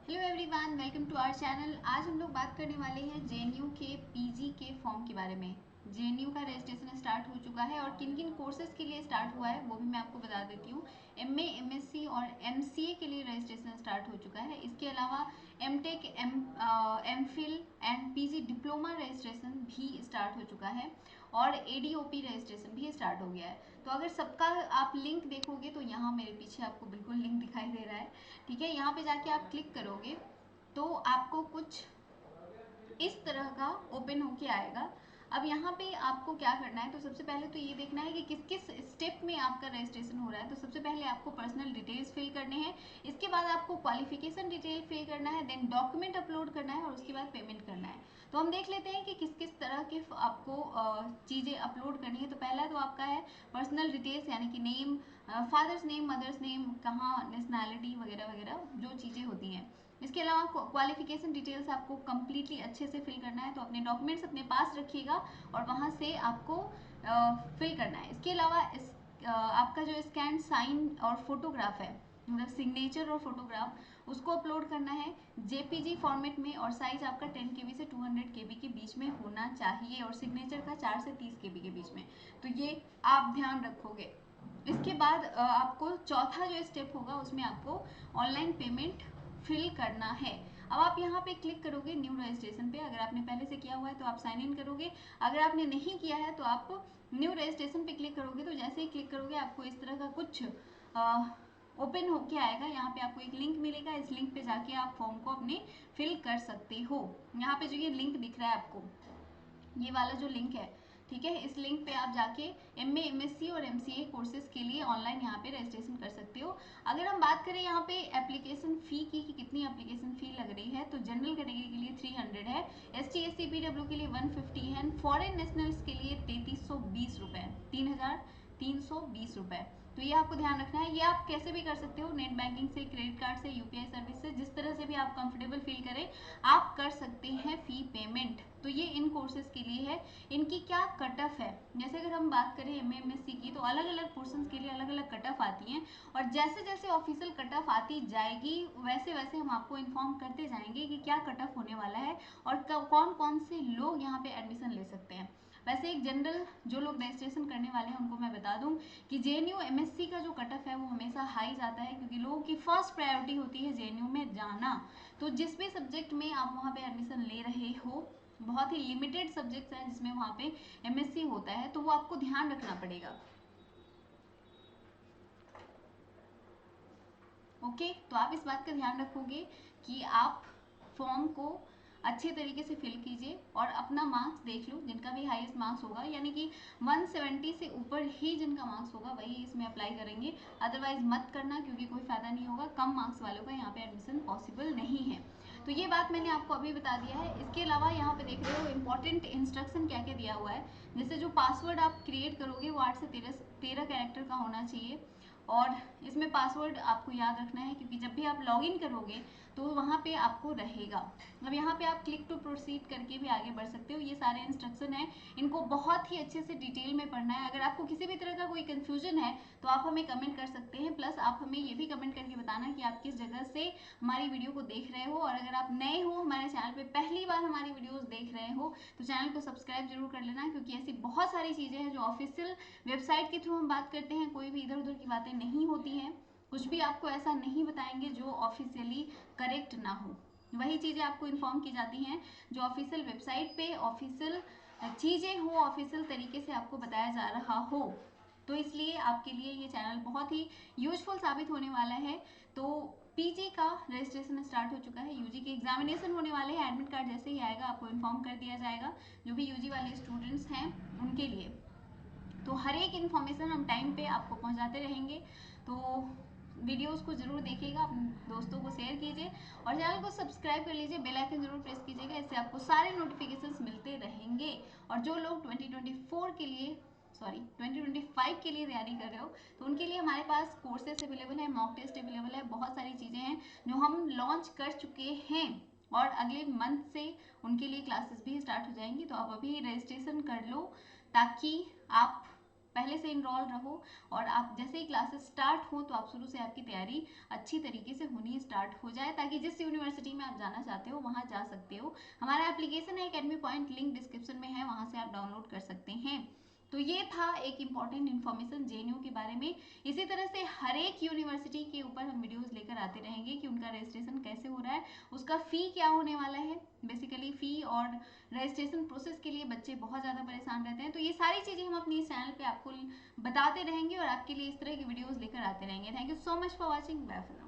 Hello everyone, welcome to our channel. आज हम लोग बात करने वाले हैं जेएनयू के पीजी के फॉर्म के बारे में। जेएनयू का रजिस्ट्रेशन स्टार्ट हो चुका है और किन किन कोर्सेज के लिए स्टार्ट हुआ है वो भी मैं आपको बता देती हूँ। एमए, एमएससी और एमसीए के लिए रजिस्ट्रेशन स्टार्ट हो चुका है। इसके अलावा MTech, MPhil and PG diploma registration भी स्टार्ट हो चुका है और एडीओपी रजिस्ट्रेशन भी स्टार्ट हो गया है। तो अगर सबका आप लिंक देखोगे तो यहाँ मेरे पीछे आपको बिल्कुल लिंक दिखाई दे रहा है। ठीक है, यहाँ पे जाके आप क्लिक करोगे तो आपको कुछ इस तरह का ओपन होके आएगा। अब यहाँ पे आपको क्या करना है, तो सबसे पहले तो ये देखना है कि किस किस स्टेप में आपका रजिस्ट्रेशन हो रहा है। तो सबसे पहले आपको पर्सनल डिटेल्स फिल करने हैं, इसके बाद आपको क्वालिफिकेशन डिटेल फिल करना है, देन डॉक्यूमेंट अपलोड करना है और उसके बाद पेमेंट करना है। तो हम देख लेते हैं कि किस किस तरह के आपको चीज़ें अपलोड करनी है। तो पहला तो आपका है पर्सनल डिटेल्स, यानी कि name, father's name, mother's name, कहाँ, नेशनैलिटी वगैरह वगैरह जो चीज़ें होती हैं। इसके अलावा क्वालिफिकेशन डिटेल्स आपको कम्प्लीटली अच्छे से फिल करना है। तो अपने डॉक्यूमेंट्स अपने पास रखिएगा और वहाँ से आपको फिल करना है। इसके अलावा आपका जो स्कैन साइन और फोटोग्राफ है, मतलब सिग्नेचर और फोटोग्राफ, उसको अपलोड करना है जेपीजी फॉर्मेट में और साइज आपका 10 KB से 200 KB के बीच में होना चाहिए और सिग्नेचर का 4 से 30 KB के बीच में। तो ये आप ध्यान रखोगे। इसके बाद आपको चौथा जो स्टेप होगा उसमें आपको ऑनलाइन पेमेंट फिल करना है। अब आप यहाँ पे क्लिक करोगे न्यू रजिस्ट्रेशन पे। अगर आपने पहले से किया हुआ है तो आप साइन इन करोगे, अगर आपने नहीं किया है तो आप न्यू रजिस्ट्रेशन पे क्लिक करोगे। तो जैसे ही क्लिक करोगे आपको इस तरह का कुछ ओपन होके आएगा। यहाँ पे आपको एक लिंक मिलेगा, इस लिंक पे जाके आप फॉर्म को अपने फिल कर सकते हो। यहाँ पे जो ये लिंक दिख रहा है आपको, ये वाला जो लिंक है, ठीक है, इस लिंक पे आप जाके एमए, एमएससी और एमसीए कोर्सेज के लिए ऑनलाइन यहाँ पे रजिस्ट्रेशन कर सकते हो। अगर हम बात करें यहाँ पे एप्लीकेशन फ़ी की कि कितनी एप्लीकेशन फ़ी लग रही है, तो जनरल कैटेगरी के लिए 300 है, एसटी एससी पीडब्ल्यू के लिए 150 है, फॉरेन नेशनल्स के लिए 3320 रुपये, 3320 रुपये। तो ये आपको ध्यान रखना है। ये आप कैसे भी कर सकते हो, नेट बैंकिंग से, क्रेडिट कार्ड से, यूपीआई सर्विस से, जिस तरह से भी आप कंफर्टेबल फील करें आप कर सकते हैं फ़ी पेमेंट। तो ये इन कोर्सेज के लिए है। इनकी क्या कट ऑफ है, जैसे अगर हम बात करें एमए, एमएससी की, तो अलग अलग पोर्शन के लिए अलग अलग कट ऑफ आती हैं और जैसे जैसे ऑफिशियल कट ऑफ आती जाएगी वैसे वैसे हम आपको इन्फॉर्म करते जाएंगे कि क्या कट ऑफ होने वाला है और कौन कौन से लोग यहाँ पे एडमिशन ले सकते हैं। वैसे एक जनरल जो लोग रजिस्ट्रेशन करने वाले हैं उनको मैं बता दूं कि जेएनयू एमएससी का जो कट ऑफ है वो हमेशा हाई जाता है, क्योंकि लोगों की फर्स्ट प्रायोरिटी होती है जेएनयू में जाना। तो जिस भी सब्जेक्ट में आप वहाँ पे एडमिशन ले रहे हो, बहुत ही लिमिटेड सब्जेक्ट्स हैं जिसमें वहाँ पे एमएससी होता है, तो वो आपको ध्यान रखना पड़ेगा। ओके, तो आप इस बात का ध्यान रखोगे कि आप फॉर्म को अच्छे तरीके से फिल कीजिए और अपना मार्क्स देख लो। जिनका भी हाईएस्ट मार्क्स होगा, यानी कि 170 से ऊपर ही जिनका मार्क्स होगा वही इसमें अप्लाई करेंगे, अदरवाइज मत करना, क्योंकि कोई फायदा नहीं होगा। कम मार्क्स वालों का यहाँ पे एडमिशन पॉसिबल नहीं है। तो ये बात मैंने आपको अभी बता दिया है। इसके अलावा यहाँ पे देख रहे हो इंपॉर्टेंट इंस्ट्रक्शन क्या क्या दिया हुआ है। जैसे जो पासवर्ड आप क्रिएट करोगे वो 8 से 13 कैरेक्टर का होना चाहिए और इसमें पासवर्ड आपको याद रखना है, क्योंकि जब भी आप लॉगिन करोगे तो वहाँ पे आपको रहेगा। अब यहाँ पे आप क्लिक टू प्रोसीड करके भी आगे बढ़ सकते हो। ये सारे इंस्ट्रक्शन हैं, इनको बहुत ही अच्छे से डिटेल में पढ़ना है। अगर आपको किसी भी तरह का कोई कंफ्यूजन है तो आप हमें कमेंट कर सकते हैं, प्लस आप हमें ये भी कमेंट करके बताना कि आप किस जगह से हमारी वीडियो को देख रहे हो। और अगर आप नए हो हमारे चैनल पे, पहली बार हमारी वीडियोस देख रहे हो, तो चैनल को सब्सक्राइब जरूर कर लेना, क्योंकि ऐसी बहुत सारी चीज़ें हैं जो ऑफिशियल वेबसाइट के थ्रू हम बात करते हैं। कोई भी इधर उधर की बातें नहीं होती हैं, कुछ भी आपको ऐसा नहीं बताएंगे जो ऑफिशियली करेक्ट ना हो। वही चीज़ें आपको इन्फॉर्म की जाती हैं जो ऑफिशियल वेबसाइट पे ऑफिशियल चीज़ें हो, ऑफिशियल तरीके से आपको बताया जा रहा हो। तो इसलिए आपके लिए ये चैनल बहुत ही यूजफुल साबित होने वाला है। तो पीजी का रजिस्ट्रेशन स्टार्ट हो चुका है, यूजी के एग्जामिनेशन होने वाले हैं। एडमिट कार्ड जैसे ही आएगा आपको इन्फॉर्म कर दिया जाएगा, जो भी यूजी वाले स्टूडेंट्स हैं उनके लिए। तो हर एक इन्फॉर्मेशन हम टाइम पे आपको पहुंचाते रहेंगे। तो वीडियोस को जरूर देखिएगा, अपने दोस्तों को शेयर कीजिए और चैनल को सब्सक्राइब कर लीजिए, बेल आइकन जरूर प्रेस कीजिएगा, इससे आपको सारे नोटिफिकेशंस मिलते रहेंगे। और जो लोग 2024 के लिए, सॉरी 2025 के लिए तैयारी कर रहे हो, तो उनके लिए हमारे पास कोर्सेस अवेलेबल है, मॉक टेस्ट अवेलेबल है, बहुत सारी चीज़ें हैं जो हम लॉन्च कर चुके हैं और अगले मंथ से उनके लिए क्लासेस भी स्टार्ट हो जाएंगी। तो आप अभी रजिस्ट्रेशन कर लो ताकि आप पहले से इनरोल रहो और आप जैसे ही क्लासेस स्टार्ट हो तो आप शुरू से आपकी तैयारी अच्छी तरीके से होनी स्टार्ट हो जाए, ताकि जिस यूनिवर्सिटी में आप जाना चाहते हो वहाँ जा सकते हो। हमारा एप्लीकेशन है एकेडमी पॉइंट, लिंक डिस्क्रिप्शन में है, वहाँ से आप डाउनलोड कर सकते हैं। तो ये था एक इम्पॉर्टेंट इन्फॉर्मेशन जेएनयू के बारे में। इसी तरह से हर एक यूनिवर्सिटी के ऊपर हम वीडियोस लेकर आते रहेंगे कि उनका रजिस्ट्रेशन कैसे हो रहा है, उसका फ़ी क्या होने वाला है। बेसिकली फ़ी और रजिस्ट्रेशन प्रोसेस के लिए बच्चे बहुत ज़्यादा परेशान रहते हैं, तो ये सारी चीज़ें हम अपनी इस चैनल पे आपको बताते रहेंगे और आपके लिए इस तरह की वीडियोस लेकर आते रहेंगे। Thank you so much for watching, bye for now.